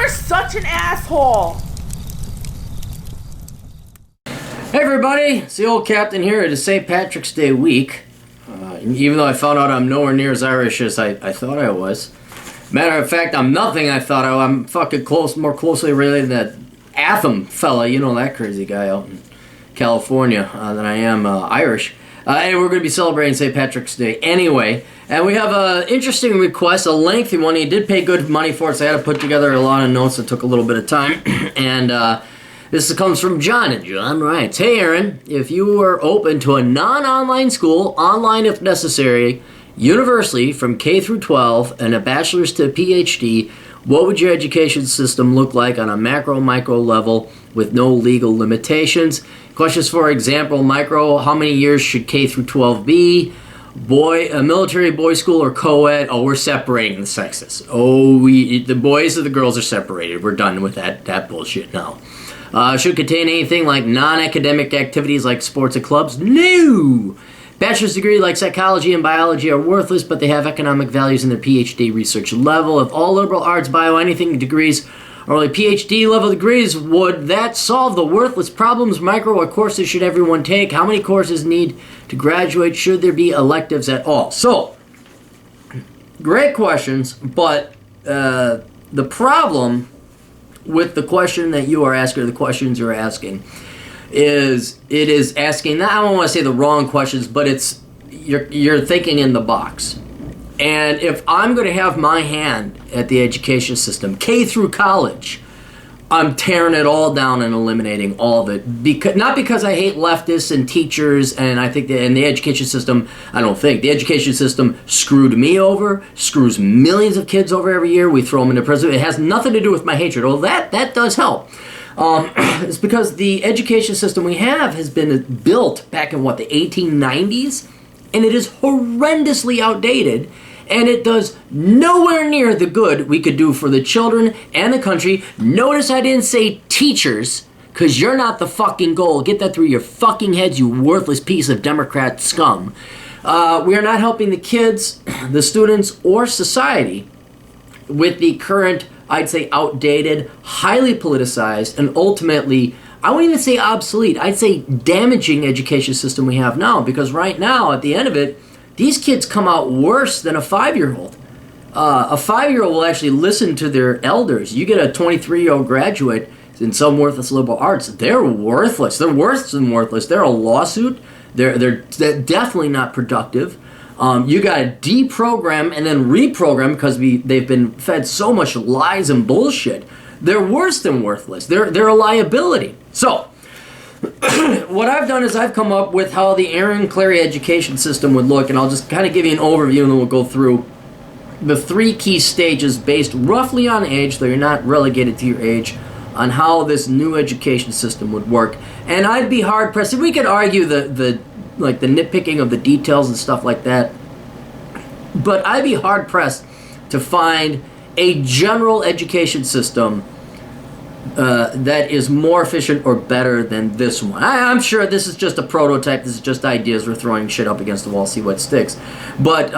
You're such an asshole! Hey everybody, it's the old captain here. It is St. Patrick's Day week. Even though I found out I'm nowhere near as Irish as I thought I was. Matter of fact, I'm nothing I thought I'm fucking more closely related to that Atham fella, you know, that crazy guy out in California, than I am Irish. And we're going to be celebrating St. Patrick's Day anyway. And we have an interesting request, a lengthy one. He did pay good money for it, so I had to put together a lot of notes that took a little bit of time. And this comes from John, and John writes, "Hey Aaron, if you were open to a non-online school, online if necessary, university from K through 12, and a bachelor's to PhD, what would your education system look like on a macro-micro level with no legal limitations? Questions, for example, micro, how many years should K through 12 be? A military boys school or co-ed? Oh, we're separating the sexes. Oh, the boys and the girls are separated. We're done with that bullshit now. Should contain anything like non-academic activities like sports and clubs? No! Bachelor's degree like psychology and biology are worthless, but they have economic values in their PhD research level. If all liberal arts, bio, anything degrees are only PhD level degrees, would that solve the worthless problems? Micro, what courses should everyone take? How many courses need to graduate? Should there be electives at all?" So, great questions, but the problem with the question that you are asking, or the questions you're asking, is it is asking, I don't want to say the wrong questions, but it's you're thinking in the box. And if I'm going to have my hand at the education system, K through college, I'm tearing it all down and eliminating all of it. Not because I hate leftists and teachers, and I think that in the education system, the education system screwed me over, screws millions of kids over every year. We throw them into prison. It has nothing to do with my hatred. Well, that does help. It's because the education system we have has been built back in, the 1890s? And it is horrendously outdated. And it does nowhere near the good we could do for the children and the country. Notice I didn't say teachers, because you're not the fucking goal. Get that through your fucking heads, you worthless piece of Democrat scum. We are not helping the kids, the students, or society with the current, I'd say, outdated, highly politicized, and ultimately, I wouldn't even say obsolete, I'd say damaging education system we have now. Because right now, at the end of it, these kids come out worse than a 5-year-old. A 5-year-old will actually listen to their elders. You get a 23-year-old graduate in some worthless liberal arts, they're worthless. They're worse than worthless. They're a lawsuit. They're definitely not productive. You got to deprogram and then reprogram because they've been fed so much lies and bullshit. They're worse than worthless. They're a liability. So, what I've done is I've come up with how the Aaron Clary education system would look, and I'll just kind of give you an overview and then we'll go through the 3 key stages based roughly on age, though you're not relegated to your age, on how this new education system would work. And I'd be hard-pressed. We could argue the nitpicking of the details and stuff like that, but I'd be hard-pressed to find a general education system that is more efficient or better than this one. I'm sure this is just a prototype. This is just ideas. We're throwing shit up against the wall, see what sticks. But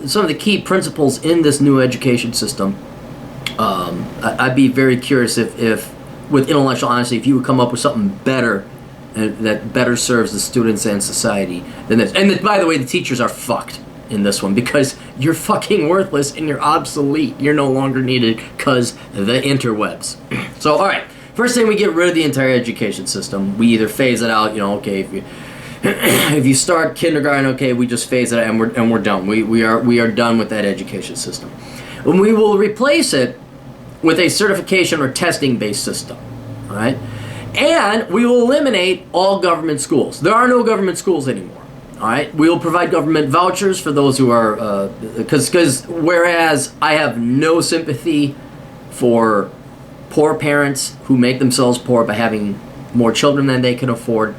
some of the key principles in this new education system, I'd be very curious if, with intellectual honesty, if you would come up with something better that better serves the students and society than this. And by the way, the teachers are fucked in this one because you're fucking worthless and you're obsolete. You're no longer needed because the interwebs. So, all right. First thing, we get rid of the entire education system. We either phase it out, okay, if you start kindergarten, okay, we just phase it out and we're done. We are done with that education system. And we will replace it with a certification or testing-based system, all right? And we will eliminate all government schools. There are no government schools anymore. All right, we will provide government vouchers for those who are, because whereas I have no sympathy for poor parents who make themselves poor by having more children than they can afford,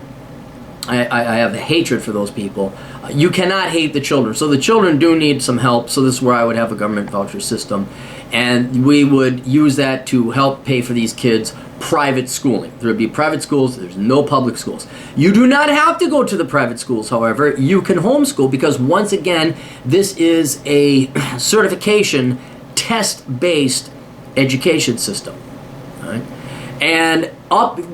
I have a hatred for those people. You cannot hate the children. So the children do need some help, so this is where I would have a government voucher system. And we would use that to help pay for these kids' private schooling. There would be private schools. There's no public schools. You do not have to go to the private schools, however. You can homeschool because, once again, this is a certification, test-based education system. Right? And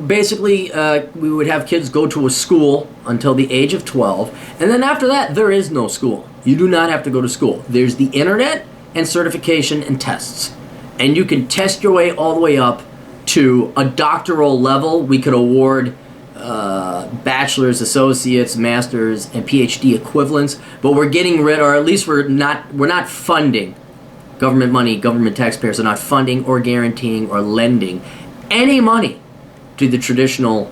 basically, we would have kids go to a school until the age of 12, and then after that, there is no school. You do not have to go to school. There's the internet and certification and tests. And you can test your way all the way up to a doctoral level. We could award bachelor's, associates, masters, and PhD equivalents, but we're getting rid, or at least we're not funding government money. Government taxpayers are not funding or guaranteeing or lending any money to the traditional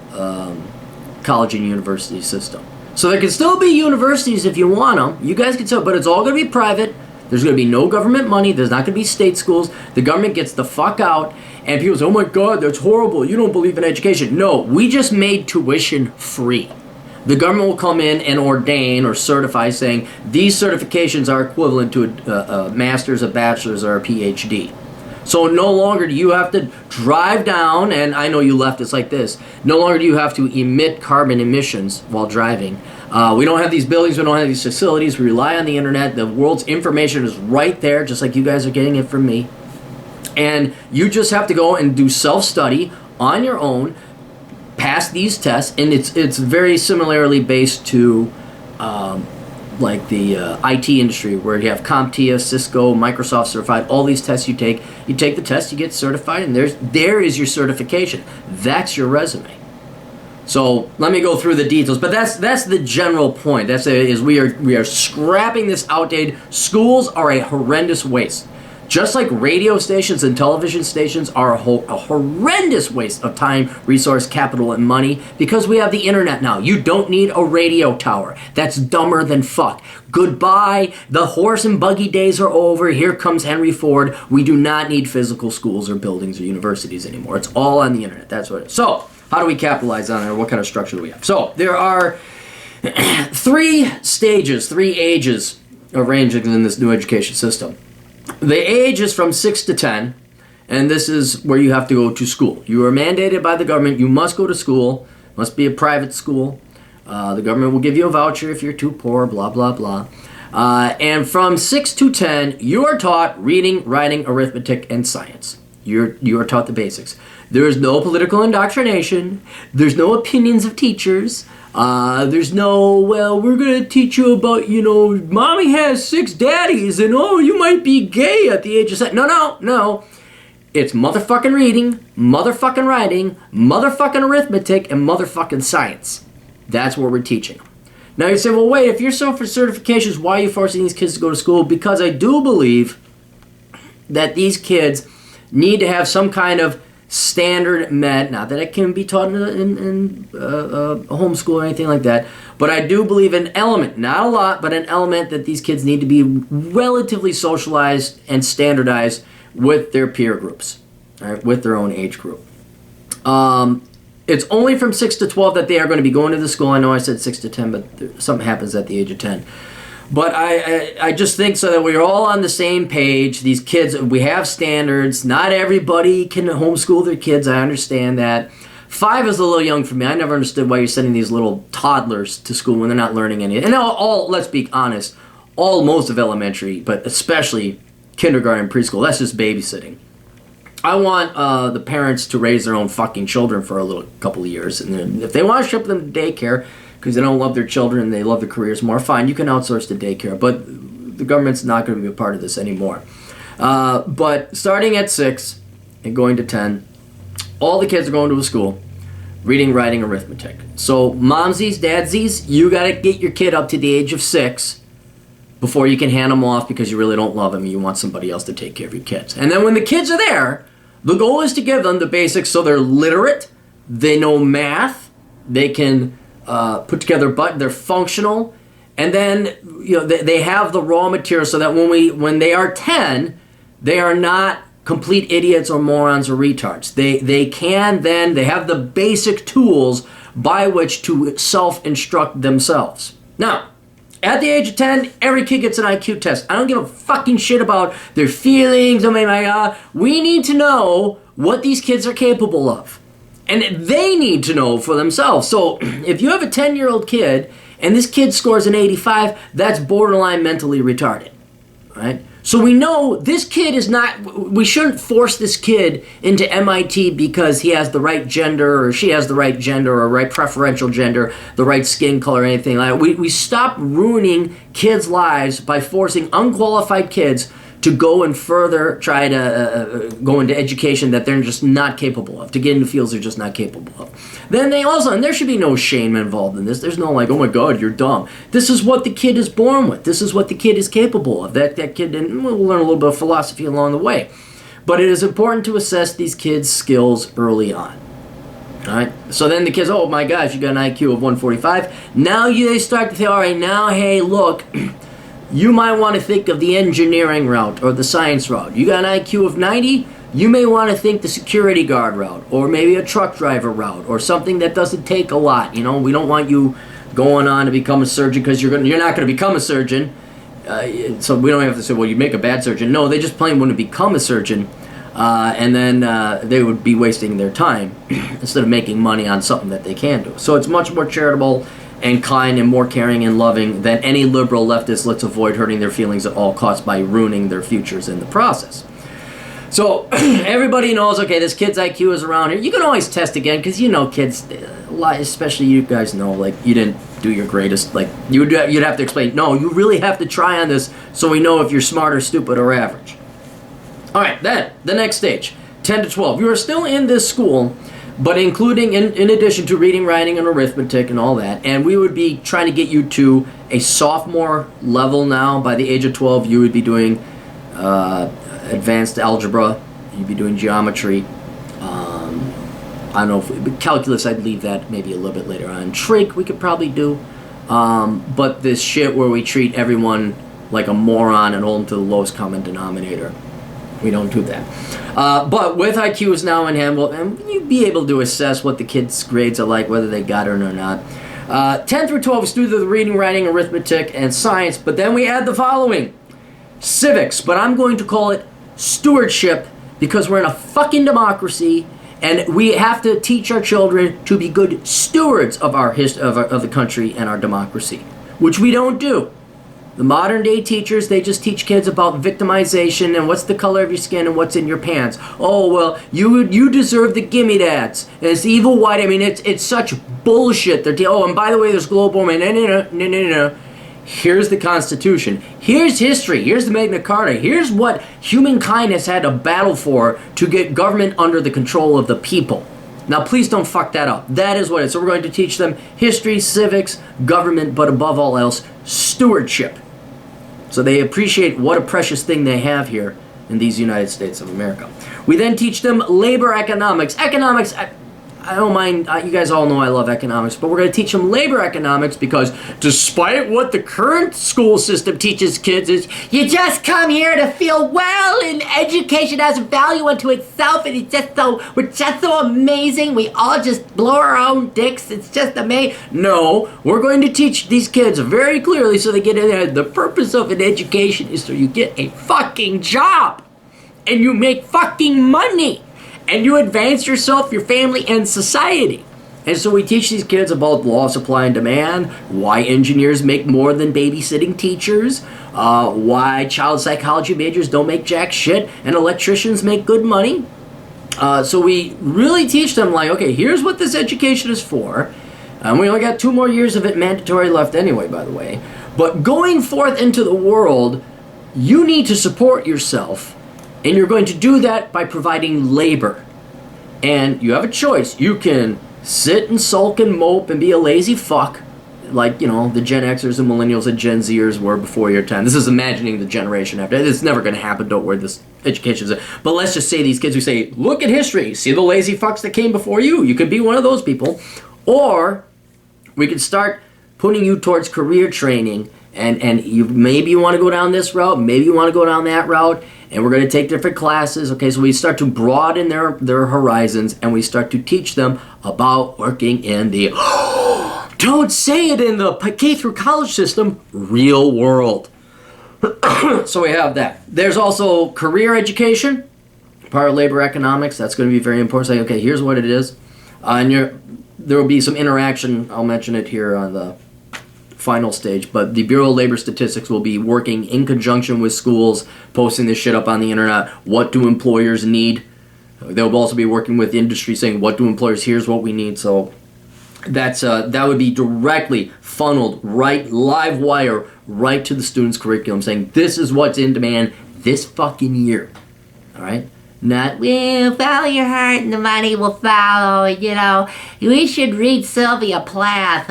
college and university system. So there can still be universities if you want them. You guys can still, but it's all going to be private. There's going to be no government money. There's not going to be state schools. The government gets the fuck out. And people say, oh my God, that's horrible. You don't believe in education. No, we just made tuition free. The government will come in and ordain or certify saying these certifications are equivalent to a master's, a bachelor's, or a PhD. So no longer do you have to drive down, and I know you leftists like this, no longer do you have to emit carbon emissions while driving. We don't have these buildings, we don't have these facilities, we rely on the internet, the world's information is right there, just like you guys are getting it from me. And you just have to go and do self-study on your own, pass these tests, and it's very similarly based to like the IT industry, where you have CompTIA, Cisco, Microsoft certified, all these tests you take the test, you get certified, and there is your certification. That's your resume. So let me go through the details, but that's the general point. We are scrapping this outdated. Schools are a horrendous waste. Just like radio stations and television stations are a horrendous waste of time, resource, capital, and money, because we have the internet now. You don't need a radio tower. That's dumber than fuck. Goodbye. The horse and buggy days are over. Here comes Henry Ford. We do not need physical schools or buildings or universities anymore. It's all on the internet. That's what it is. So, how do we capitalize on it, or what kind of structure do we have? So, there are 3 stages, 3 ages of ranging in this new education system. The age is from 6 to 10, and this is where you have to go to school. You are mandated by the government. You must go to school. Must be a private school. The government will give you a voucher if you're too poor, blah, blah, blah. And from 6 to 10, you are taught reading, writing, arithmetic, and science. You are taught the basics. There is no political indoctrination. There's no opinions of teachers. There's no, well, we're going to teach you about, mommy has 6 daddies, and you might be gay at the age of 7. No. It's motherfucking reading, motherfucking writing, motherfucking arithmetic, and motherfucking science. That's what we're teaching. Now you say, well, wait, if you're so for certifications, why are you forcing these kids to go to school? Because I do believe that these kids need to have some kind of standard met, not that it can be taught in homeschool or anything like that, but I do believe an element, not a lot, but an element that these kids need to be relatively socialized and standardized with their peer groups, right, with their own age group. It's only from 6 to 12 that they are going to be going to the school. I know I said 6 to 10, but something happens at the age of 10. But I just think so that we're all on the same page. These kids, we have standards. Not everybody can homeschool their kids. I understand that. 5 is a little young for me. I never understood why you're sending these little toddlers to school when they're not learning anything. And all let's be honest, most of elementary, but especially kindergarten and preschool, that's just babysitting. I want the parents to raise their own fucking children for a couple of years. And then if they want to ship them to daycare because they don't love their children and they love their careers more, fine, you can outsource to daycare. But the government's not going to be a part of this anymore. But starting at 6 and going to 10, all the kids are going to a school, reading, writing, arithmetic. So momsies, dadsies, you got to get your kid up to the age of 6 before you can hand them off because you really don't love them and you want somebody else to take care of your kids. And then when the kids are there, the goal is to give them the basics so they're literate, they know math, they can put together they're functional, and then they have the raw material so that when they are 10, they are not complete idiots or morons or retards. They have the basic tools by which to self-instruct themselves. Now, at the age of 10, every kid gets an IQ test. I don't give a fucking shit about their feelings. Oh my God. We need to know what these kids are capable of. And they need to know for themselves. So if you have a 10-year-old kid and this kid scores an 85, that's borderline mentally retarded. Right? So we know this kid is not, we shouldn't force this kid into MIT because he has the right gender or she has the right gender or right preferential gender, the right skin color, anything like that. We stop ruining kids' lives by forcing unqualified kids to go and further try to go into education that they're just not capable of, to get into fields they're just not capable of. Then they also, and there should be no shame involved in this. There's no like, oh my God, you're dumb. This is what the kid is born with. This is what the kid is capable of. That kid, and we'll learn a little bit of philosophy along the way. But it is important to assess these kids' skills early on. All right. So then the kids, oh my gosh, you got an IQ of 145. Now they start to think, all right, now, hey, look, you might want to think of the engineering route or the science route. You got an IQ of 90, you may want to think the security guard route or maybe a truck driver route or something that doesn't take a lot. You know, we don't want you going on to become a surgeon because you're not going to become a surgeon. So we don't have to say, well, you make a bad surgeon. No, they just plain want to become a surgeon. And then they would be wasting their time instead of making money on something that they can do. So it's much more charitable and kind and more caring and loving than any liberal leftist let's avoid hurting their feelings at all costs by ruining their futures in the process. So everybody knows, okay, this kid's IQ is around here. You can always test again because you know kids, especially you guys know, like you didn't do your greatest. Like you'd have to explain, no, you really have to try on this so we know if you're smart or stupid or average. All right, then the next stage, 10 to 12. You are still in this school, but including, in addition to reading, writing, and arithmetic and all that, and we would be trying to get you to a sophomore level now. By the age of 12, you would be doing advanced algebra, you'd be doing geometry. I don't know, if calculus, I'd leave that maybe a little bit later on. Trig, we could probably do. But this shit where we treat everyone like a moron and hold them to the lowest common denominator, we don't do that. But with IQs now in hand, and you'd be able to assess what the kids' grades are like, whether they got it or not. 10 through 12 is through the reading, writing, arithmetic, and science, but then we add the following. Civics, but I'm going to call it stewardship because we're in a fucking democracy and we have to teach our children to be good stewards of our of the country and our democracy, which we don't do. The modern day teachers, they just teach kids about victimization and what's the color of your skin and what's in your pants. Oh, well, you deserve the gimme dads. And it's evil white. I mean, it's such bullshit. Oh, and by the way, there's global warming. No. Here's the Constitution. Here's history. Here's the Magna Carta. Here's what humankind has had to battle for to get government under the control of the people. Now, please don't fuck that up. That is what it is. So we're going to teach them history, civics, government, but above all else, stewardship. So they appreciate what a precious thing they have here in these United States of America. We then teach them labor economics. Economics, I don't mind, you guys all know I love economics, but we're going to teach them labor economics because despite what the current school system teaches kids is, you just come here to feel well and education has value unto itself and we're just so amazing, we all just blow our own dicks, it's just amazing. No, we're going to teach these kids very clearly so they get in there. The purpose of an education is so you get a fucking job and you make fucking money. And you advance yourself, your family, and society. And so we teach these kids about law of supply and demand, why engineers make more than babysitting teachers, why child psychology majors don't make jack shit, and electricians make good money. So we really teach them, like, okay, here's what this education is for. And we only got 2 more years of it mandatory left anyway, by the way. But going forth into the world, you need to support yourself. And you're going to do that by providing labor. And you have a choice. You can sit and sulk and mope and be a lazy fuck, like, you know, the Gen Xers and Millennials and Gen Zers were before your time. This is imagining the generation after. It's never going to happen. Don't worry, this education is. But let's just say these kids who say, look at history. See the lazy fucks that came before you. You could be one of those people. Or we could start putting you towards career training. And maybe you want to go down this route. Maybe you want to go down that route. And we're going to take different classes. Okay, so we start to broaden their horizons, and we start to teach them about working in the, don't say it, in the K through college system, real world. So we have that. There's also career education, part of labor economics. That's going to be very important. Say, okay, here's what it is. And there will be some interaction. I'll mention it here on the final stage, but the Bureau of Labor Statistics will be working in conjunction with schools, posting this shit up on the internet. What do employers need? They'll also be working with industry, saying, what do employers, here's what we need. So that would be directly funneled, right, live wire, right to the students' curriculum, saying, this is what's in demand this fucking year. All right? Not, well, follow your heart and the money will follow, you know. We should read Sylvia Plath.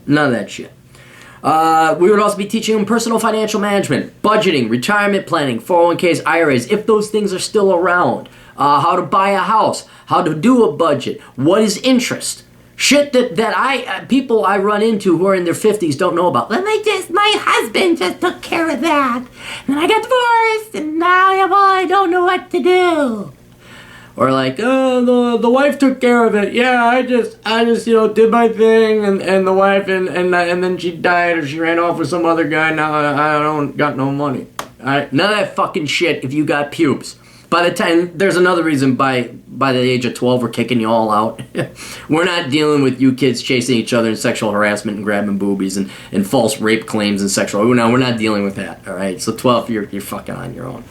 None of that shit. We would also be teaching them personal financial management, budgeting, retirement planning, 401ks, IRAs, if those things are still around. How to buy a house, how to do a budget, what is interest. Shit that people I run into who are in their 50s don't know about. Well, my husband just took care of that. And I got divorced, and now I don't know what to do. Or like, oh, the wife took care of it. Yeah, I just did my thing, and the wife, and then she died, or she ran off with some other guy. Now I don't got no money. All right, none of that fucking shit if you got pubes. By the time, there's another reason by the age of 12 we're kicking you all out. We're not dealing with you kids chasing each other in sexual harassment and grabbing boobies and false rape claims and sexual. No, we're not dealing with that, all right? So 12, you're fucking on your own.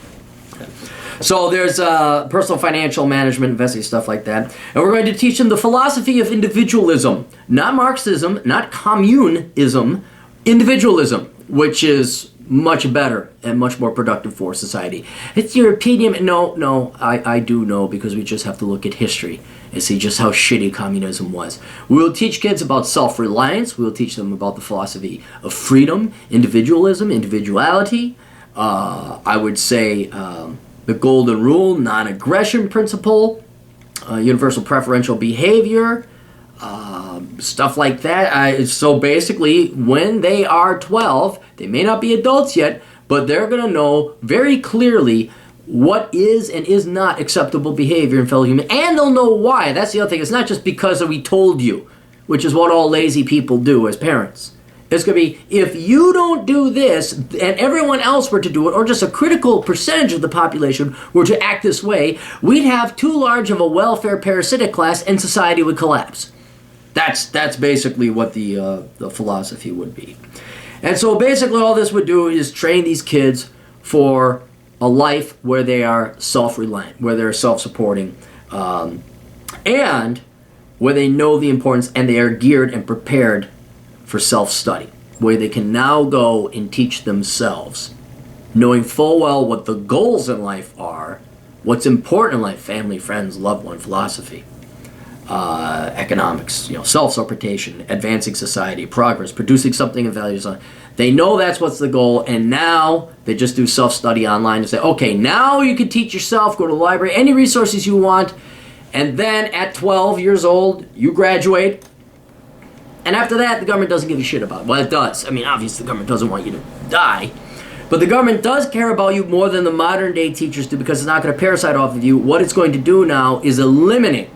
So there's personal financial management, investing, stuff like that. And we're going to teach them the philosophy of individualism. Not Marxism, not communism, individualism, which is much better and much more productive for society. It's your opinion. No, I do know, because we just have to look at history and see just how shitty communism was. We'll teach kids about self-reliance. We'll teach them about the philosophy of freedom, individualism, individuality. I would say the golden rule, non-aggression principle, universal preferential behavior, stuff like that. So basically, when they are 12, they may not be adults yet, but they're going to know very clearly what is and is not acceptable behavior in fellow humans, and they'll know why. That's the other thing. It's not just because we told you, which is what all lazy people do as parents. It's going to be, if you don't do this, and everyone else were to do it, or just a critical percentage of the population were to act this way, we'd have too large of a welfare parasitic class, and society would collapse. That's basically what the philosophy would be. And so basically all this would do is train these kids for a life where they are self-reliant, where they're self-supporting, and where they know the importance and they are geared and prepared for self-study, where they can now go and teach themselves, knowing full well what the goals in life are, what's important in life, family, friends, loved one, philosophy, economics, self-supportation, advancing society, progress, producing something of value. They know that's what's the goal, and now they just do self-study online and say, okay, now you can teach yourself, go to the library, any resources you want, and then at 12 years old, you graduate. And after that, the government doesn't give a shit about it. Well, it does. I mean, obviously, the government doesn't want you to die. But the government does care about you more than the modern-day teachers do, because it's not going to parasite off of you. What it's going to do now is eliminate.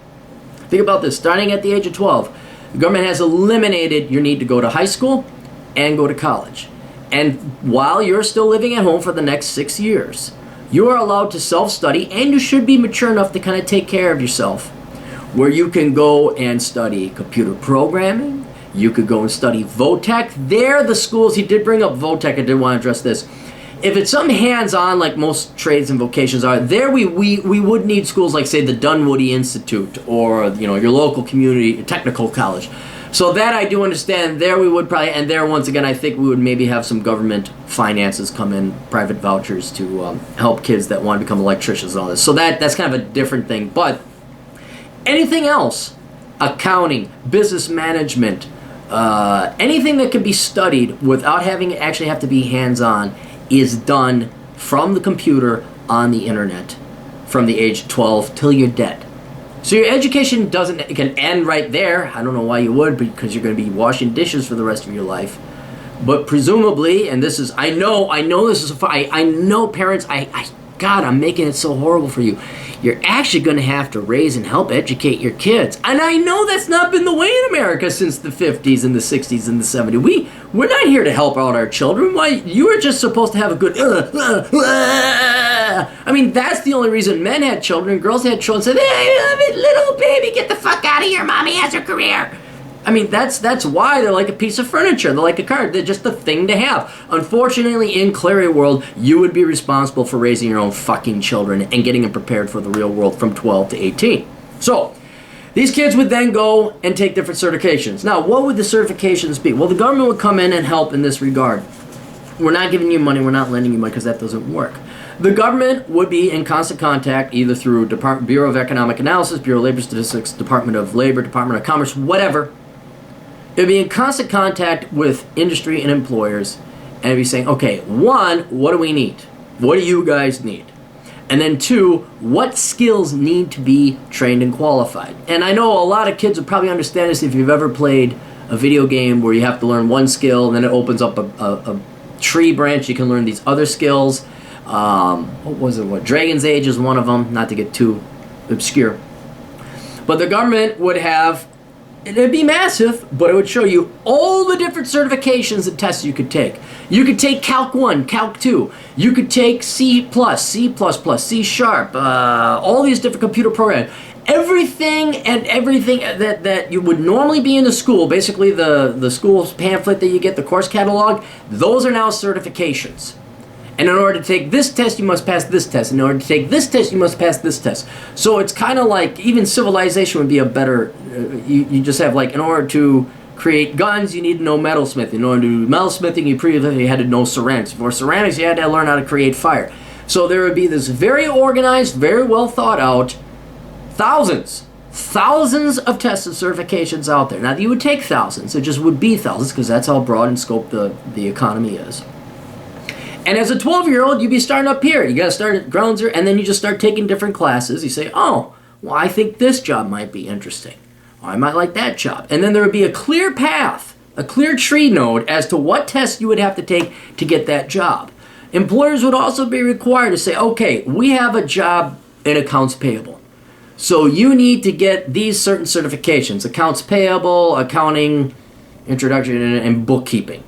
Think about this. Starting at the age of 12, the government has eliminated your need to go to high school and go to college. And while you're still living at home for the next 6 years, you are allowed to self-study, and you should be mature enough to kind of take care of yourself, where you can go and study computer programming. You could go and study VOTEC. They're the schools. He did bring up VOTEC. I did want to address this. If it's some hands-on, like most trades and vocations are, there we would need schools like, say, the Dunwoody Institute, or your local community technical college. So that I do understand. There we would probably, and there once again, I think we would maybe have some government finances come in, private vouchers to help kids that want to become electricians and all this. So that's kind of a different thing. But anything else, accounting, business management, anything that can be studied without having it actually have to be hands-on is done from the computer on the internet from the age of 12 till you're dead. So your education it can end right there. I don't know why you would, because you're going to be washing dishes for the rest of your life. But presumably, and this is, I know this is, I know parents, God, I'm making it so horrible for you. You're actually going to have to raise and help educate your kids. And I know that's not been the way in America since the 50s and the 60s and the 70s. We're not here to help out our children. Why? You were just supposed to have a good... I mean, that's the only reason men had children, girls had children. Said, hey, little baby, get the fuck out of here. Mommy has her career. I mean, that's why they're like a piece of furniture. They're like a car. They're just a thing to have. Unfortunately, in Clary world, you would be responsible for raising your own fucking children and getting them prepared for the real world from 12 to 18. So, these kids would then go and take different certifications. Now, what would the certifications be? Well, the government would come in and help in this regard. We're not giving you money, we're not lending you money because that doesn't work. The government would be in constant contact either through Bureau of Economic Analysis, Bureau of Labor Statistics, Department of Labor, Department of Commerce, whatever. It would be in constant contact with industry and employers and it'd be saying, okay, one, what do we need? What do you guys need? And then two, what skills need to be trained and qualified? And I know a lot of kids would probably understand this if you've ever played a video game where you have to learn one skill and then it opens up a tree branch. You can learn these other skills. What was it? What Dragon's Age is one of them, not to get too obscure. But the government would have, it'd be massive, but it would show you all the different certifications and tests you could take. You could take Calc 1, Calc 2. You could take C++, C++, C Sharp, all these different computer programs. Everything that you would normally be in the school, basically the school's pamphlet that you get, the course catalog, those are now certifications. And in order to take this test, you must pass this test. In order to take this test, you must pass this test. So it's kind of like, even civilization would be a better, you just have like, in order to create guns, you need to know metalsmithing. In order to do metalsmithing, you previously had to know ceramics. For ceramics, you had to learn how to create fire. So there would be this very organized, very well thought out, thousands of tests and certifications out there. Now, you would take thousands. It just would be thousands because that's how broad in scope the economy is. And as a 12-year-old, you'd be starting up here. You got to start at ground zero, and then you just start taking different classes. You say, oh, well, I think this job might be interesting. Or I might like that job. And then there would be a clear path, a clear tree node as to what tests you would have to take to get that job. Employers would also be required to say, okay, we have a job in accounts payable. So you need to get these certain certifications, accounts payable, accounting, introduction, and bookkeeping.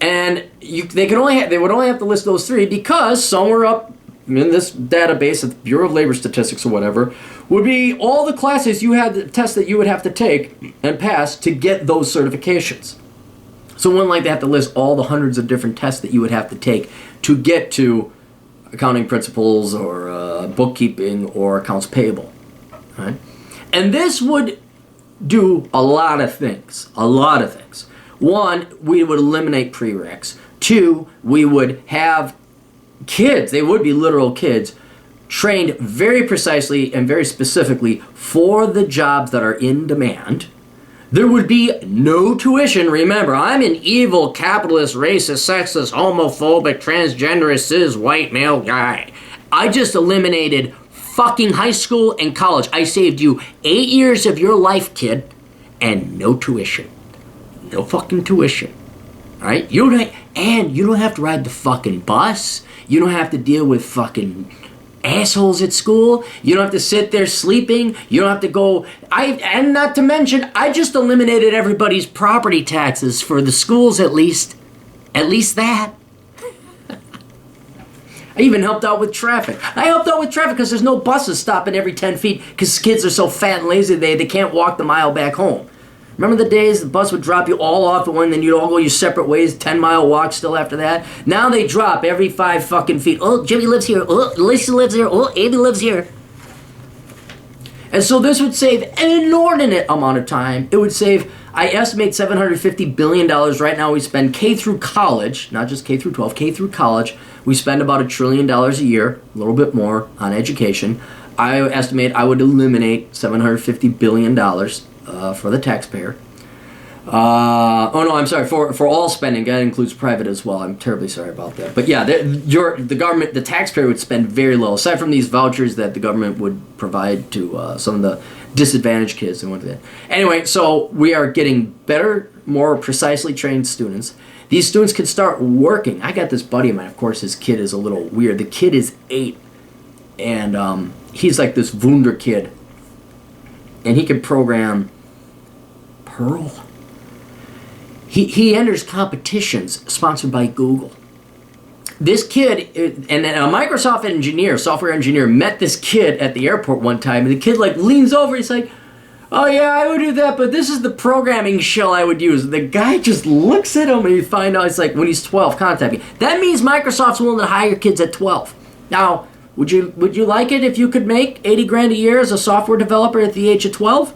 And they would only have to list those three because somewhere up in this database of the Bureau of Labor Statistics or whatever would be all the classes you had, the tests that you would have to take and pass to get those certifications. So it wouldn't like they have to list all the hundreds of different tests that you would have to take to get to accounting principles or bookkeeping or accounts payable. Right? And this would do a lot of things. One, we would eliminate prereqs. Two, we would have kids, they would be literal kids, trained very precisely and very specifically for the jobs that are in demand. There would be no tuition. Remember, I'm an evil, capitalist, racist, sexist, homophobic, transgenderist, cis, white male guy. I just eliminated fucking high school and college. I saved you 8 years of your life, kid, and no tuition. No fucking tuition. Alright? You don't have to ride the fucking bus. You don't have to deal with fucking assholes at school. You don't have to sit there sleeping. You don't have to go... And not to mention, I just eliminated everybody's property taxes for the schools at least. At least that. I even helped out with traffic. I helped out with traffic because there's no buses stopping every 10 feet because kids are so fat and lazy they can't walk the mile back home. Remember the days the bus would drop you all off at one, then you'd all go your separate ways, 10-mile walk still after that? Now they drop every 5 fucking feet. Oh, Jimmy lives here. Oh, Lisa lives here. Oh, Amy lives here. And so this would save an inordinate amount of time. It would save, I estimate, $750 billion. Right now we spend K through college, not just K through 12, K through college. We spend about $1 trillion a year, a little bit more, on education. I estimate I would eliminate $750 billion for the taxpayer. For all spending. That includes private as well. I'm terribly sorry about that. But yeah, the government, the taxpayer would spend very little, aside from these vouchers that the government would provide to some of the disadvantaged kids and whatnot. Anyway, so we are getting better, more precisely trained students. These students can start working. I got this buddy of mine. Of course, his kid is a little weird. The kid is 8, and he's like this Wunder kid, and he can program Perl. He enters competitions sponsored by Google. This kid, and a Microsoft engineer, software engineer, met this kid at the airport one time, and the kid like leans over, he's like, Oh yeah, I would do that, but this is the programming shell I would use. The guy just looks at him and you find out it's like when he's 12, contact me. That means Microsoft's willing to hire kids at 12. Now, would you like it if you could make 80 grand a year as a software developer at the age of 12?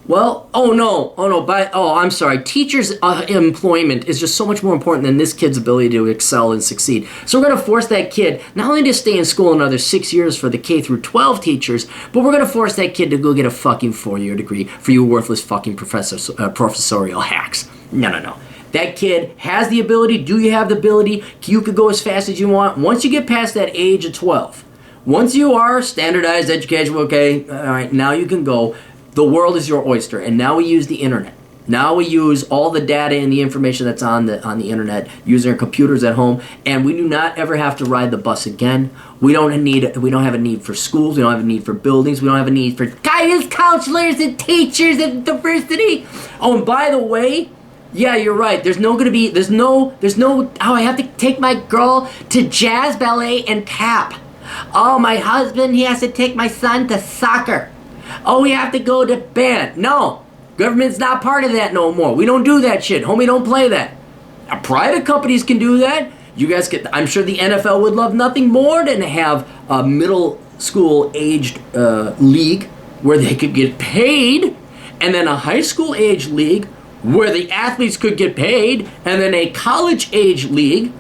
Well, I'm sorry. Teachers' employment is just so much more important than this kid's ability to excel and succeed. So we're going to force that kid not only to stay in school another 6 years for the K through 12 teachers, but we're going to force that kid to go get a fucking 4-year degree for you worthless fucking professorial hacks. No. That kid has the ability. Do you have the ability? You could go as fast as you want. Once you get past that age of 12, once you are standardized education, okay, all right, now you can go. The world is your oyster, and now we use the internet. Now we use all the data and the information that's on the internet using our computers at home, and we do not ever have to ride the bus again. We don't have a need for schools. We don't have a need for buildings. We don't have a need for guidance counselors and teachers and diversity. Oh, and by the way, yeah, you're right. There's no, I have to take my girl to jazz, ballet, and tap. Oh, my husband, he has to take my son to soccer. Oh, we have to go to band. No, government's not part of that no more. We don't do that shit. Homie, don't play that. Private companies can do that. You guys can. I'm sure the NFL would love nothing more than to have a middle school aged league where they could get paid, and then a high school age league where the athletes could get paid, and then a college age league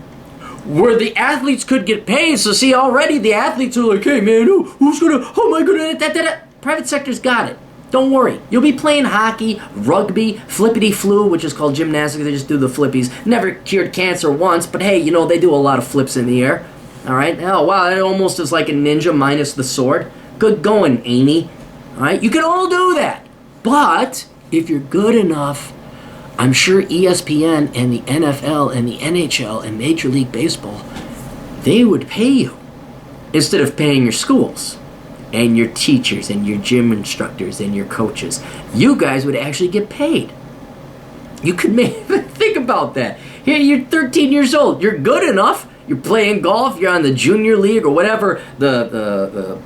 where the athletes could get paid. So see, already the athletes are like, hey man, how am I gonna Private sector's got it. Don't worry. You'll be playing hockey, rugby, flippity-flu, which is called gymnastics. They just do the flippies. Never cured cancer once, but hey, they do a lot of flips in the air. All right? Oh, wow, that almost is like a ninja minus the sword. Good going, Amy. All right? You can all do that. But if you're good enough, I'm sure ESPN and the NFL and the NHL and Major League Baseball, they would pay you instead of paying your schools and your teachers and your gym instructors and your coaches. You guys would actually get paid. You could think about that. Here, you're 13 years old. You're good enough. You're playing golf. You're on the junior league or whatever the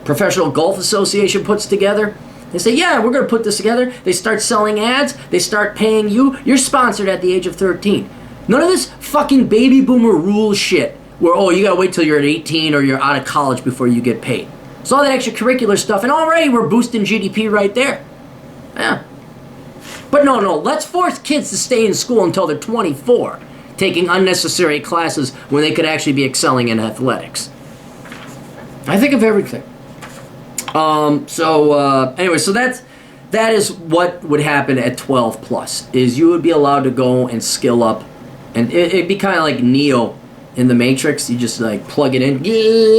Professional Golf Association puts together. They say, yeah, we're going to put this together. They start selling ads. They start paying you. You're sponsored at the age of 13. None of this fucking baby boomer rule shit where, you got to wait till you're at 18 or you're out of college before you get paid. It's all that extracurricular stuff, and already we're boosting GDP right there. Yeah. But no, let's force kids to stay in school until they're 24, taking unnecessary classes when they could actually be excelling in athletics. I think of everything. Anyway, so that is what would happen at 12 plus, is you would be allowed to go and skill up, and it'd be kind of like Neo in the Matrix. You just like plug it in,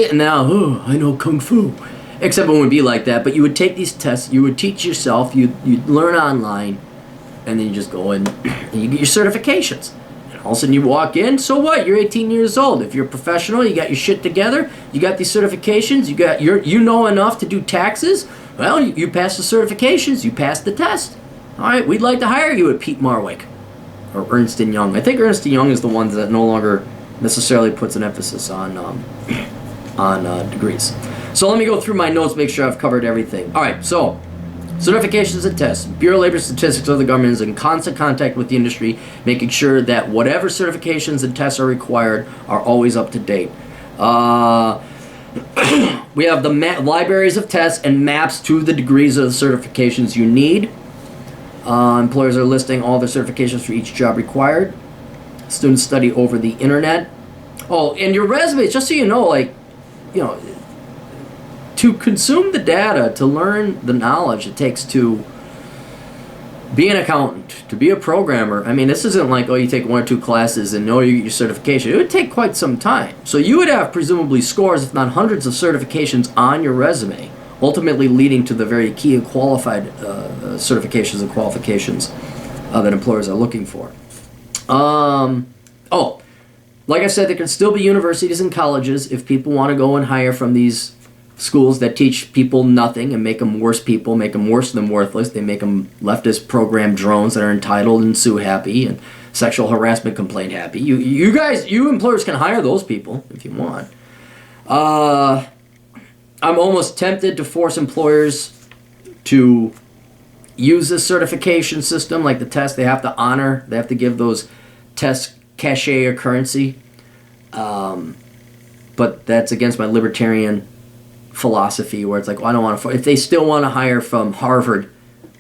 and now I know Kung Fu. Except it wouldn't be like that, but you would take these tests, you would teach yourself, you'd learn online, and then you just go in and you get your certifications. And all of a sudden you walk in, so what? You're 18 years old. If you're a professional, you got your shit together, you got these certifications, you know enough to do taxes. Well, you pass the certifications, you passed the test. All right, we'd like to hire you at Pete Marwick or Ernst & Young. I think Ernst & Young is the one that no longer necessarily puts an emphasis on degrees. So let me go through my notes, make sure I've covered everything. All right, so certifications and tests. Bureau of Labor Statistics of the government is in constant contact with the industry, making sure that whatever certifications and tests are required are always up to date. We have the libraries of tests and maps to the degrees of the certifications you need. Employers are listing all the certifications for each job required. Students study over the internet. Oh, and your resume, just so you know, to consume the data, to learn the knowledge it takes to be an accountant, to be a programmer. I mean, this isn't like, you take 1 or 2 classes and you get your certification. It would take quite some time. So you would have presumably scores, if not hundreds of certifications on your resume, ultimately leading to the very key and qualified certifications and qualifications that employers are looking for. Like I said, there can still be universities and colleges if people want to go and hire from these schools that teach people nothing and make them worse people, make them worse than worthless. They make them leftist program drones that are entitled and sue happy and sexual harassment complaint happy. You employers can hire those people if you want. I'm almost tempted to force employers to use this certification system, like the test, they have to give those tests cachet or currency. But that's against my libertarian philosophy, where it's like, well, I don't want to. If they still want to hire from Harvard,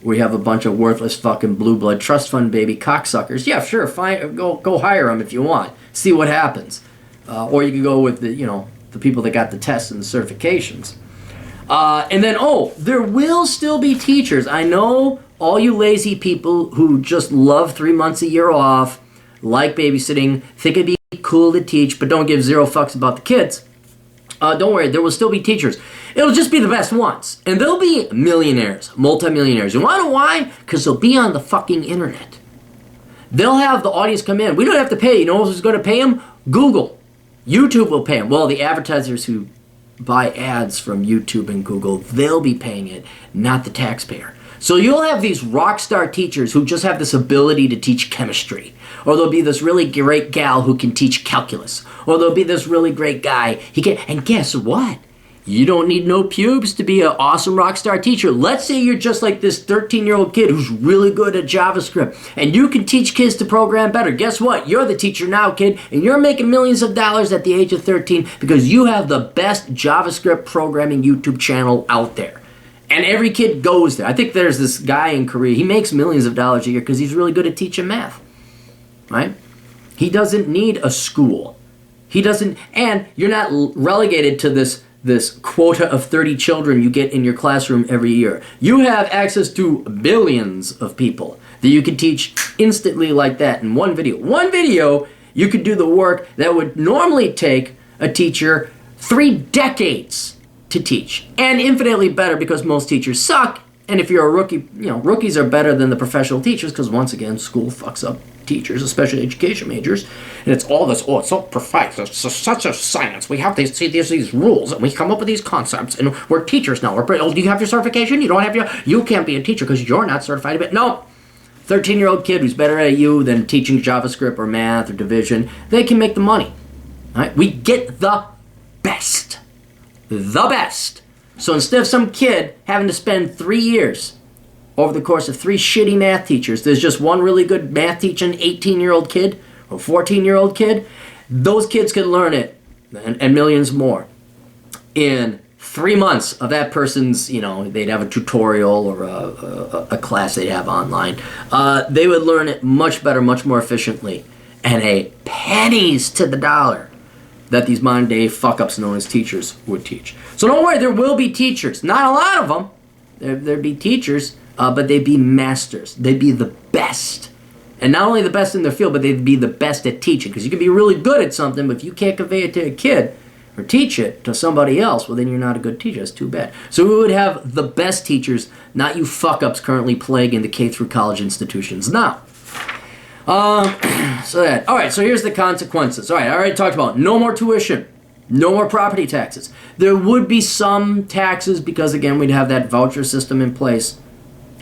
where you have a bunch of worthless fucking blue blood trust fund baby cocksuckers, yeah, sure, fine, go hire them if you want. See what happens. Or you can go with the people that got the tests and the certifications. And then, there will still be teachers. I know all you lazy people who just love 3 months a year off, like babysitting, think it'd be cool to teach, but don't give zero fucks about the kids. Don't worry, there will still be teachers. It'll just be the best ones. And they'll be millionaires, multimillionaires. You want to know why? Because they'll be on the fucking internet. They'll have the audience come in. We don't have to pay. You know who's going to pay them? Google. YouTube will pay them. Well, the advertisers who buy ads from YouTube and Google, they'll be paying it, not the taxpayer. So you'll have these rock star teachers who just have this ability to teach chemistry. Or there'll be this really great gal who can teach calculus. Or there'll be this really great guy. And guess what? You don't need no pubes to be an awesome rock star teacher. Let's say you're just like this 13-year-old kid who's really good at JavaScript. And you can teach kids to program better. Guess what? You're the teacher now, kid. And you're making millions of dollars at the age of 13 because you have the best JavaScript programming YouTube channel out there. And every kid goes there. I think there's this guy in Korea. He makes millions of dollars a year because he's really good at teaching math. Right? He doesn't need a school. He doesn't, and you're not relegated to this quota of 30 children you get in your classroom every year. You have access to billions of people that you can teach instantly like that in one video. One video, you could do the work that would normally take a teacher 3 decades to teach. And infinitely better because most teachers suck. And if you're a rookie, rookies are better than the professional teachers because once again, school fucks up teachers, especially education majors. And it's all this, it's so precise, it's such a science. We have to see these rules and we come up with these concepts and we're teachers now. Do you have your certification? You don't have you can't be a teacher because you're not certified. But no, 13-year-old kid who's better at you than teaching JavaScript or math or division, they can make the money. All right? We get the best. The best. So instead of some kid having to spend 3 years over the course of 3 shitty math teachers, there's just one really good math teaching 18-year-old kid or 14-year-old kid. Those kids could learn it, and millions more, in 3 months of that person's, they'd have a tutorial or a class they'd have online. They would learn it much better, much more efficiently, and a pennies to the dollar that these modern-day fuck-ups known as teachers would teach. So don't worry, there will be teachers. Not a lot of them. There'd be teachers, but they'd be masters. They'd be the best. And not only the best in their field, but they'd be the best at teaching. Because you can be really good at something, but if you can't convey it to a kid or teach it to somebody else, well, then you're not a good teacher. That's too bad. So we would have the best teachers, not you fuck-ups currently plaguing the K through college institutions now. All right, so here's the consequences. All right, I already talked about no more tuition, no more property taxes. There would be some taxes because, again, we'd have that voucher system in place.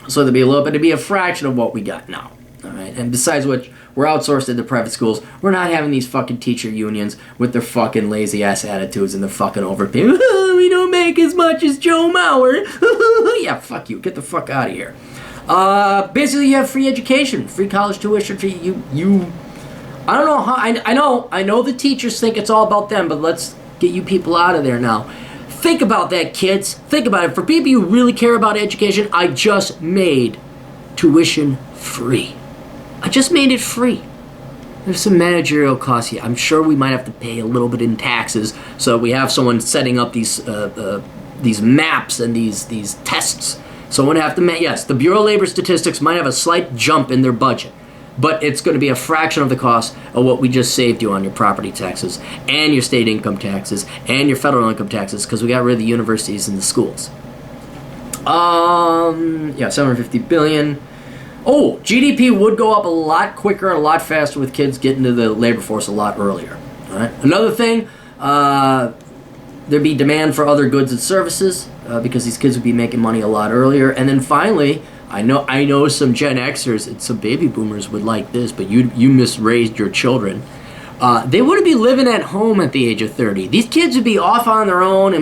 So there'd be a little bit, it'd be a fraction of what we got now. All right, and besides which, we're outsourced into private schools. We're not having these fucking teacher unions with their fucking lazy-ass attitudes and their fucking overpay. We don't make as much as Joe Mauer. Yeah, fuck you. Get the fuck out of here. Basically, you have free education, free college tuition. I don't know how. I know the teachers think it's all about them, but let's get you people out of there now. Think about that, kids. Think about it. For people who really care about education, I just made tuition free. I just made it free. There's some managerial costs here. I'm sure we might have to pay a little bit in taxes, so we have someone setting up these maps and these tests. Someone have to, yes, the Bureau of Labor Statistics might have a slight jump in their budget, but it's going to be a fraction of the cost of what we just saved you on your property taxes and your state income taxes and your federal income taxes because we got rid of the universities and the schools. $750 billion. Oh, GDP would go up a lot quicker and a lot faster with kids getting to the labor force a lot earlier. All right. Another thing, there'd be demand for other goods and services because these kids would be making money a lot earlier. And then finally, I know some Gen Xers and some baby boomers would like this, but you misraised your children. They wouldn't be living at home at the age of 30. These kids would be off on their own,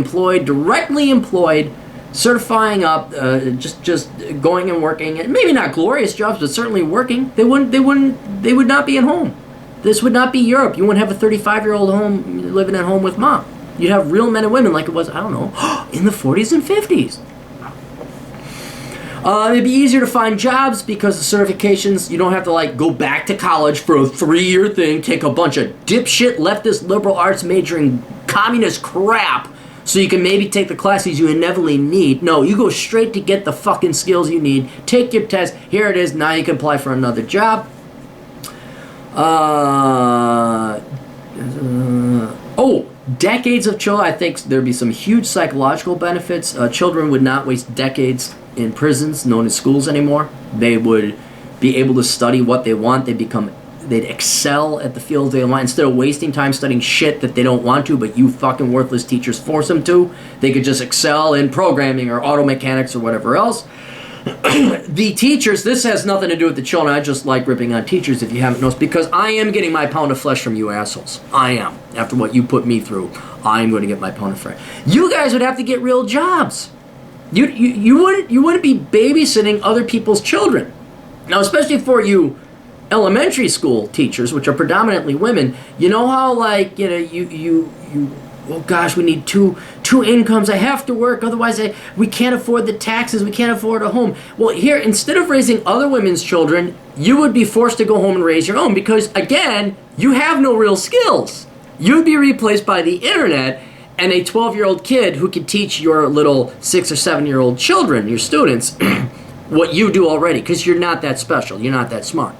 directly employed, certifying up, just going and working, and maybe not glorious jobs, but certainly working. They would not be at home. This would not be Europe. You wouldn't have a 35-year-old home living at home with mom. You'd have real men and women like it was, I don't know, in the 40s and 50s. It'd be easier to find jobs because the certifications, you don't have to like go back to college for a 3-year thing, take a bunch of dipshit leftist liberal arts majoring communist crap so you can maybe take the classes you inevitably need. No, you go straight to get the fucking skills you need. Take your test. Here it is. Now you can apply for another job. Decades of children. I think there'd be some huge psychological benefits. Children would not waste decades in prisons, known as schools anymore. They would be able to study what they want. They'd excel at the fields they want. Instead of wasting time studying shit that they don't want to, but you fucking worthless teachers force them to, they could just excel in programming or auto mechanics or whatever else. The teachers, this has nothing to do with the children. I just like ripping on teachers, if you haven't noticed, because I am getting my pound of flesh from you assholes. I am. After what you put me through, I'm going to get my pound of flesh. You guys would have to get real jobs. You wouldn't be babysitting other people's children. Now, especially for you elementary school teachers, which are predominantly women, you know how like, you oh gosh, we need two incomes. I have to work, otherwise we can't afford the taxes, we can't afford a home. Well, here, instead of raising other women's children, you would be forced to go home and raise your own because, again, you have no real skills. You'd be replaced by the internet and a 12-year-old kid who can teach your little 6 or 7-year-old children, your students, what you do already, because you're not that special, you're not that smart.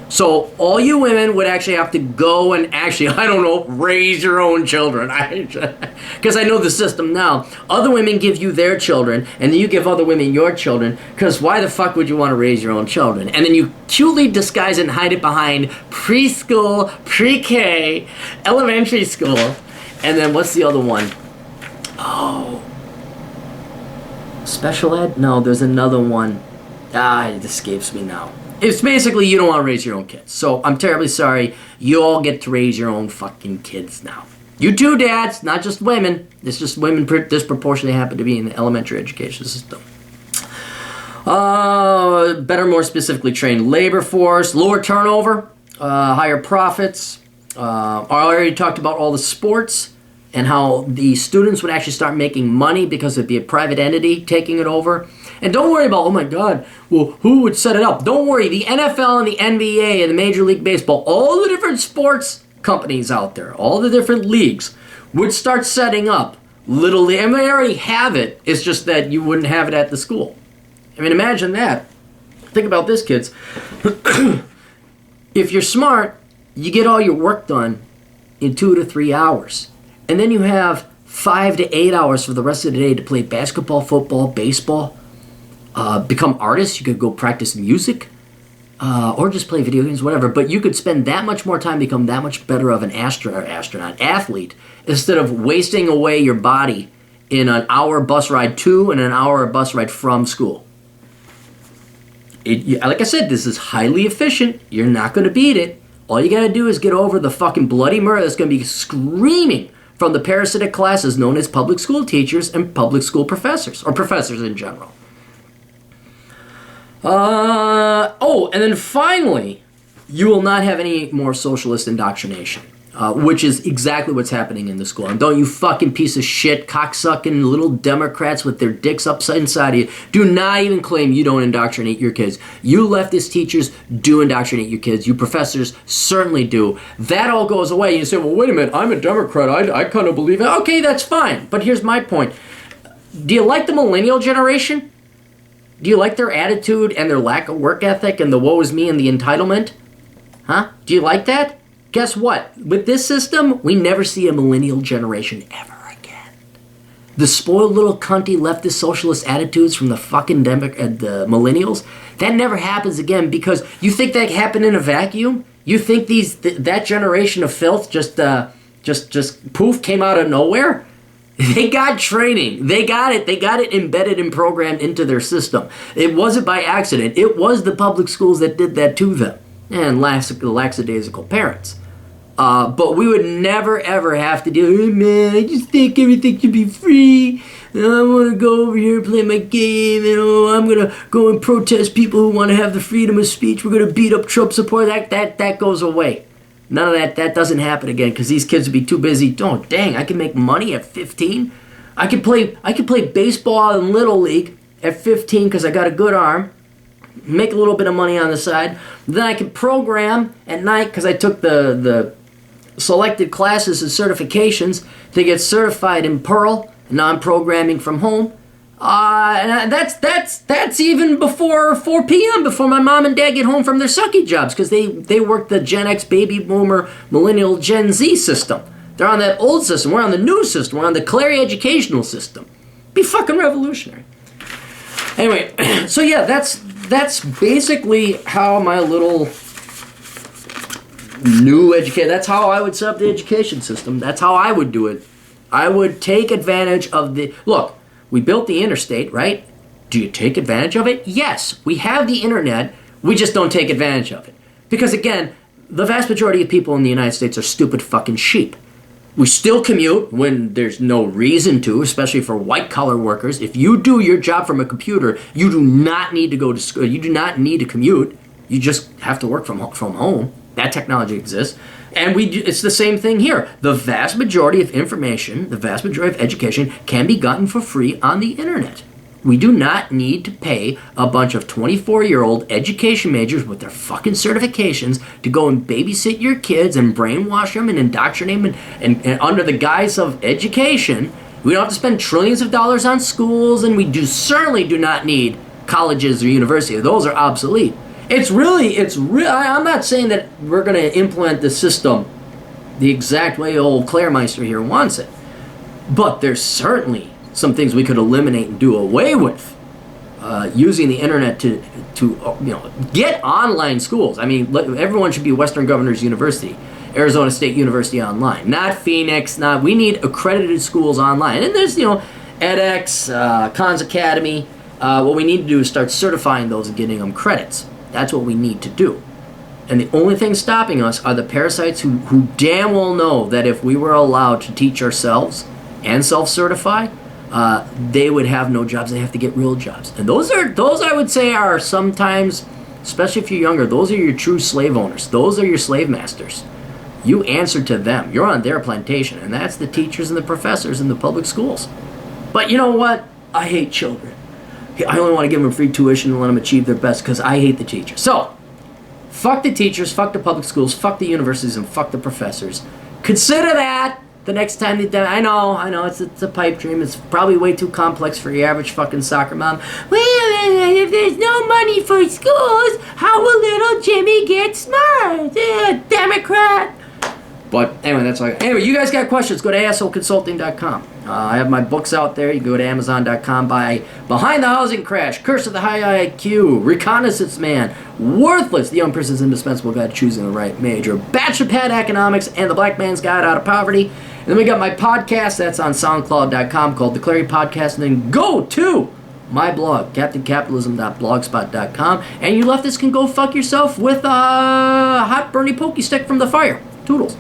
So all you women would actually have to go and actually, I don't know, raise your own children. Because I know the system now. Other women give you their children, and then you give other women your children, because why the fuck would you want to raise your own children? And then you cutely disguise it and hide it behind preschool, pre-K, elementary school, and then what's the other one? Oh. Special ed? No, there's another one. It escapes me now. It's basically you don't want to raise your own kids. So I'm terribly sorry. You all get to raise your own fucking kids now. You too, dads, not just women. It's just women disproportionately happen to be in the elementary education system. Better, more specifically trained labor force, lower turnover, higher profits. I already talked about all the sports and how the students would actually start making money because it'd be a private entity taking it over. And don't worry about, oh my God, well, who would set it up? Don't worry, the NFL and the NBA and the Major League Baseball, all the different sports companies out there, all the different leagues would start setting up little league, and they already have it. It's just that you wouldn't have it at the school. I mean, imagine that. Think about this, kids. If you're smart, you get all your work done in 2 to 3 hours. And then you have 5 to 8 hours for the rest of the day to play basketball, football, baseball. Become artists. You could go practice music or just play video games, whatever. But you could spend that much more time, become that much better of an athlete, instead of wasting away your body in an hour bus ride to and an hour bus ride from school. Like I said, this is highly efficient. You're not going to beat it. All you got to do is get over the fucking bloody murder that's going to be screaming from the parasitic classes known as public school teachers and public school professors, or professors in general. And then finally, you will not have any more socialist indoctrination, which is exactly what's happening in the school. And don't you fucking piece of shit, cocksucking little Democrats with their dicks upside inside of you, do not even claim you don't indoctrinate your kids. You leftist teachers do indoctrinate your kids. You professors certainly do. That all goes away. You say, well, wait a minute, I'm a Democrat. I kind of believe it. Okay, that's fine. But here's my point. Do you like the millennial generation? Do you like their attitude and their lack of work ethic and the woe is me and the entitlement? Huh? Do you like that? Guess what? With this system, we never see a millennial generation ever again. The spoiled little cunty leftist socialist attitudes from the fucking the millennials, that never happens again because you think that happened in a vacuum? You think that generation of filth just poof came out of nowhere? They got training. They got it. They got it embedded and programmed into their system. It wasn't by accident. It was the public schools that did that to them. And lackadaisical parents. But we would never ever have to do, hey man, I just think everything should be free. And I want to go over here and play my game, and I'm going to go and protest people who want to have the freedom of speech. We're going to beat up Trump support. That goes away. None of that doesn't happen again because these kids would be too busy. Oh, dang, I can make money at 15. I could play baseball in Little League at 15 because I got a good arm. Make a little bit of money on the side. Then I can program at night because I took the selected classes and certifications to get certified in Perl. And now I'm programming from home. And that's even before 4 p.m. before my mom and dad get home from their sucky jobs because they work the Gen X, Baby Boomer, Millennial, Gen Z system. They're on that old system. We're on the new system. We're on the Clary educational system. Be fucking revolutionary. Anyway, so yeah, that's basically how my little new education. That's how I would set up the education system. That's how I would do it. I would take advantage of the look. We built the interstate, right? Do you take advantage of it? Yes. We have the internet. We just don't take advantage of it. Because again, the vast majority of people in the United States are stupid fucking sheep. We still commute when there's no reason to, especially for white-collar workers. If you do your job from a computer, you do not need to go to school. You do not need to commute. You just have to work from home. That technology exists. And it's the same thing here. The vast majority of information, the vast majority of education can be gotten for free on the internet. We do not need to pay a bunch of 24-year-old education majors with their fucking certifications to go and babysit your kids and brainwash them and indoctrinate them and under the guise of education. We don't have to spend trillions of dollars on schools, and we certainly do not need colleges or universities. Those are obsolete. I'm not saying that we're going to implement the system the exact way old Clairmeister here wants it. But there's certainly some things we could eliminate and do away with using the internet to get online schools. I mean, everyone should be Western Governors University, Arizona State University online, not Phoenix. We need accredited schools online. And there's, edX, Khan's Academy. What we need to do is start certifying those and getting them credits. That's what we need to do. And the only thing stopping us are the parasites who damn well know that if we were allowed to teach ourselves and self-certify, they would have no jobs. They have to get real jobs. And those I would say are sometimes, especially if you're younger, those are your true slave owners. Those are your slave masters. You answer to them. You're on their plantation. And that's the teachers and the professors in the public schools. But you know what? I hate children. I only want to give them free tuition and let them achieve their best because I hate the teachers. So, fuck the teachers, fuck the public schools, fuck the universities, and fuck the professors. Consider that the next time you... I know, it's a pipe dream. It's probably way too complex for your average fucking soccer mom. Well, if there's no money for schools, how will little Jimmy get smart? Democrat! But anyway, that's all. Anyway, you guys got questions, go to assholeconsulting.com. I have my books out there. You can go to amazon.com, buy Behind the Housing Crash, Curse of the High IQ, Reconnaissance Man, Worthless, The Young Person's Indispensable Guide to Choosing the Right Major, Bachelor Pad Economics, and The Black Man's Guide Out of Poverty. And then we got my podcast, that's on soundcloud.com, called The Clary Podcast. And then go to my blog, captaincapitalism.blogspot.com. And you leftists can go fuck yourself with a hot Bernie pokey stick from the fire. Toodles.